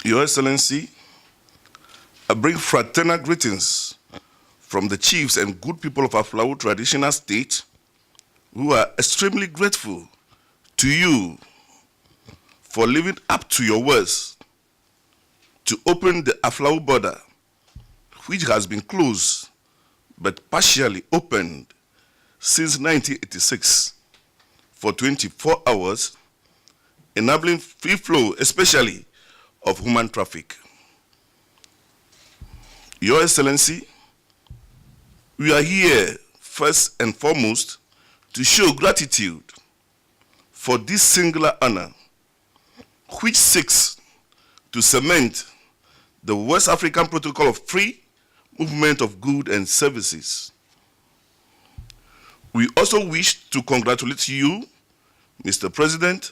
Your Excellency, I bring fraternal greetings from the chiefs and good people of Aflao traditional state who are extremely grateful to you for living up to your words to open the Aflao border, which has been closed but partially opened since 1986 for 24 hours, enabling free flow, especially of human traffic. Your Excellency, we are here first and foremost to show gratitude for this singular honor, which seeks to cement the West African Protocol of Free Movement of Goods and Services. We also wish to congratulate you, Mr. President,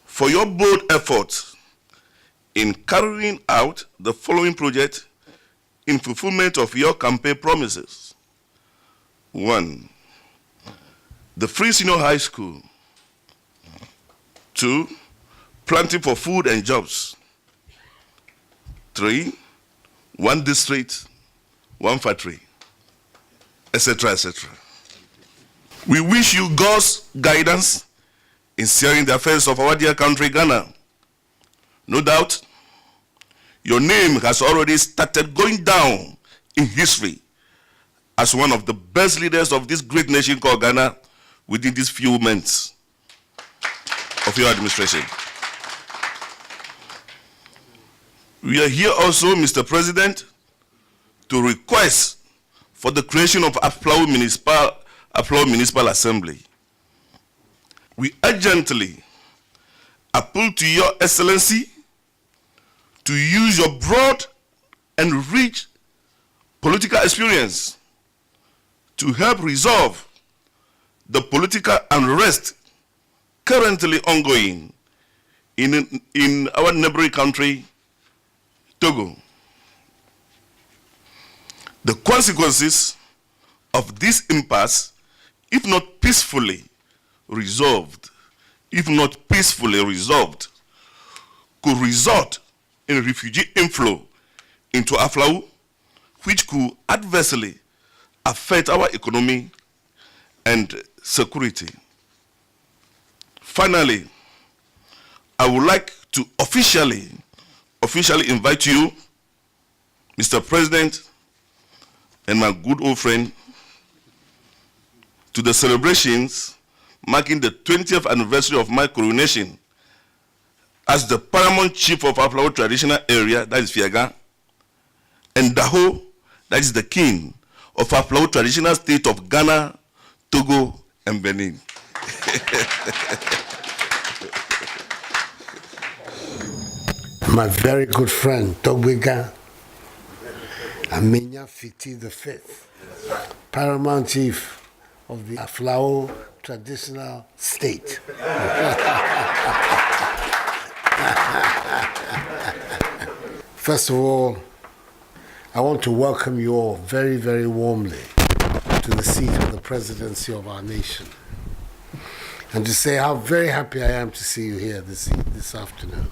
for your bold efforts in carrying out the following project in fulfillment of your campaign promises. 1, the free senior high school. 2, planting for food and jobs. 3, 1 district, 1 factory, etc., etc. We wish you God's guidance in steering the affairs of our dear country, Ghana. No doubt, your name has already started going down in history as one of the best leaders of this great nation called Ghana within these few months of your administration. We are here also, Mr. President, to request for the creation of Aflao Municipal Assembly. We urgently appeal to Your Excellency to use your broad and rich political experience to help resolve the political unrest currently ongoing in our neighboring country, Togo. The consequences of this impasse, if not peacefully resolved, could result in refugee inflow into Aflao, which could adversely affect our economy and security. Finally, I would like to officially invite you, Mr. President, and my good old friend, to the celebrations marking the 20th anniversary of my coronation as the paramount chief of Aflao traditional area, that is Fiaga, and Daho, that is the king of Aflao traditional state of Ghana, Togo, and Benin. My very good friend, Togbiga Amenya Fiti V, paramount chief of the Aflao traditional state. First of all, I want to welcome you all very, very warmly to the seat of the presidency of our nation, and to say how very happy I am to see you here this afternoon.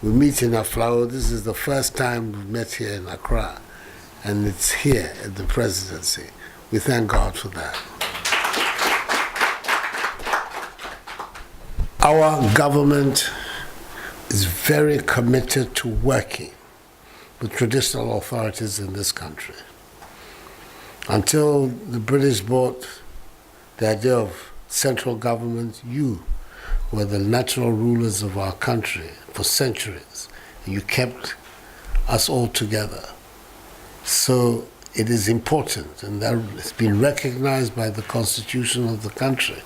We meet in Aflao. This is the first time we've met here in Accra, and it's here at the presidency. We thank God for that. Our government is very committed to working with traditional authorities in this country. Until the British brought the idea of central government, you were the natural rulers of our country for centuries. You kept us all together. So it is important, and that has been recognized by the constitution of the country,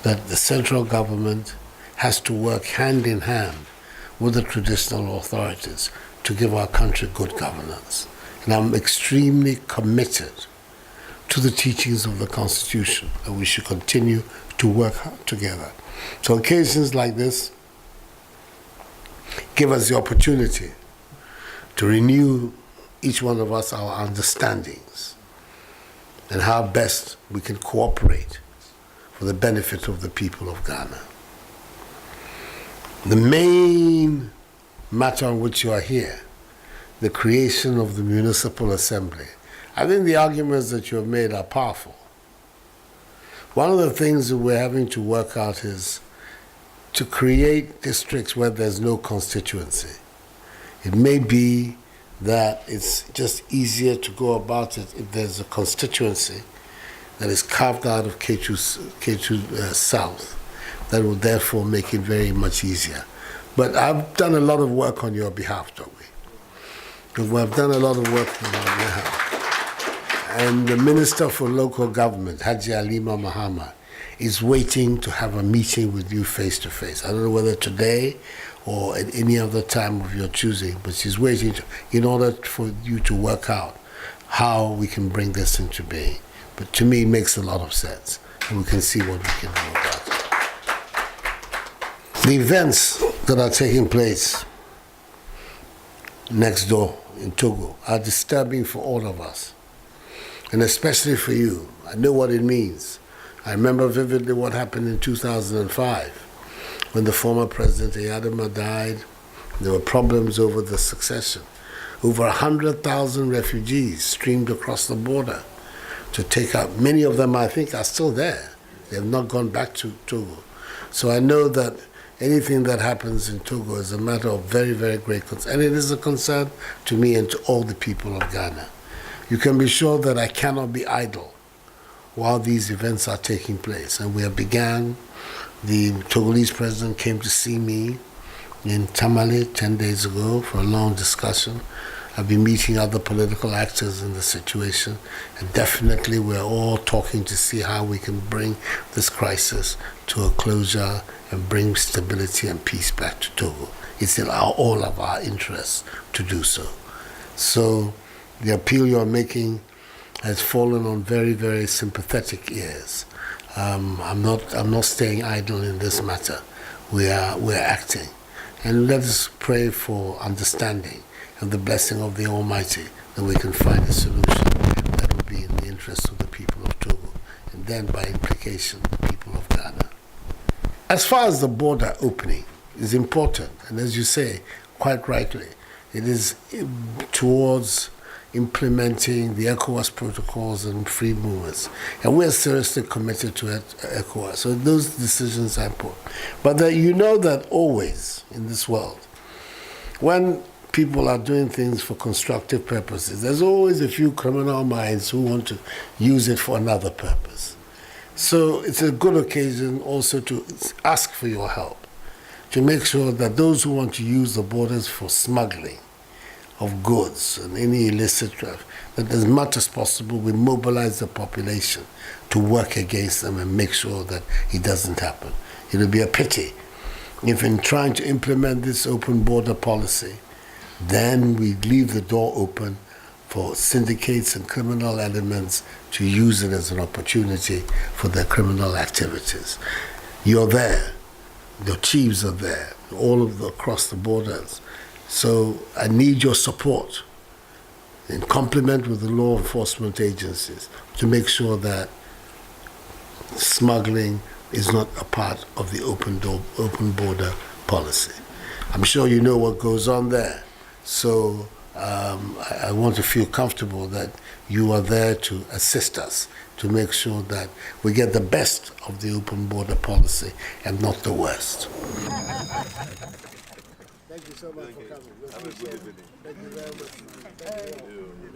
that the central government has to work hand in hand with the traditional authorities to give our country good governance. And I'm extremely committed to the teachings of the Constitution, and we should continue to work together. So occasions like this give us the opportunity to renew, each one of us, our understandings and how best we can cooperate for the benefit of the people of Ghana. the main matter on which you are here, the creation of the Municipal Assembly, I think the arguments that you have made are powerful. One of the things that we're having to work out is to create districts where there's no constituency. It may be that it's just easier to go about it if there's a constituency that is carved out of K2 South. That will therefore make it very much easier. But I've done a lot of work on your behalf, don't we? We've done a lot of work on your behalf. And the Minister for Local Government, Haji Alima Mahama, is waiting to have a meeting with you face to face. I don't know whether today or at any other time of your choosing, but she's waiting in order for you to work out how we can bring this into being. But to me, it makes a lot of sense, and we can see what we can do about it. The events that are taking place next door in Togo are disturbing for all of us, and especially for you. I know what it means. I remember vividly what happened in 2005 when the former president Eyadema died. There were problems over the succession. Over 100,000 refugees streamed across the border to take out. Many of them, I think, are still there. They have not gone back to Togo. So I know that anything that happens in Togo is a matter of very, very great concern. And it is a concern to me and to all the people of Ghana. You can be sure that I cannot be idle while these events are taking place. And we have begun. The Togolese president came to see me in Tamale 10 days ago for a long discussion. I've been meeting other political actors in the situation, and definitely we're all talking to see how we can bring this crisis to a closure and bring stability and peace back to Togo. It's in all of our interests to do so. So the appeal you're making has fallen on very, very sympathetic ears. I'm not staying idle in this matter. We're acting, and let us pray for understanding and the blessing of the Almighty that we can find a solution that will be in the interest of the people of Togo, and then by implication the people of Ghana. As far as the border opening is important, and as you say quite rightly, it is towards implementing the ECOWAS protocols and free movements. And we're seriously committed to ECOWAS. So those decisions are important. But you know that always in this world, when people are doing things for constructive purposes, there's always a few criminal minds who want to use it for another purpose. So it's a good occasion also to ask for your help, to make sure that those who want to use the borders for smuggling of goods and any illicit traffic, that as much as possible we mobilize the population to work against them and make sure that it doesn't happen. It would be a pity if in trying to implement this open border policy, then we leave the door open for syndicates and criminal elements to use it as an opportunity for their criminal activities. You're there, your chiefs are there, across the borders. So I need your support in complement with the law enforcement agencies to make sure that smuggling is not a part of the open border policy. I'm sure you know what goes on there. So I want to feel comfortable that you are there to assist us to make sure that we get the best of the open border policy and not the worst. Thank you so much for coming. Thank you very much. Thank you.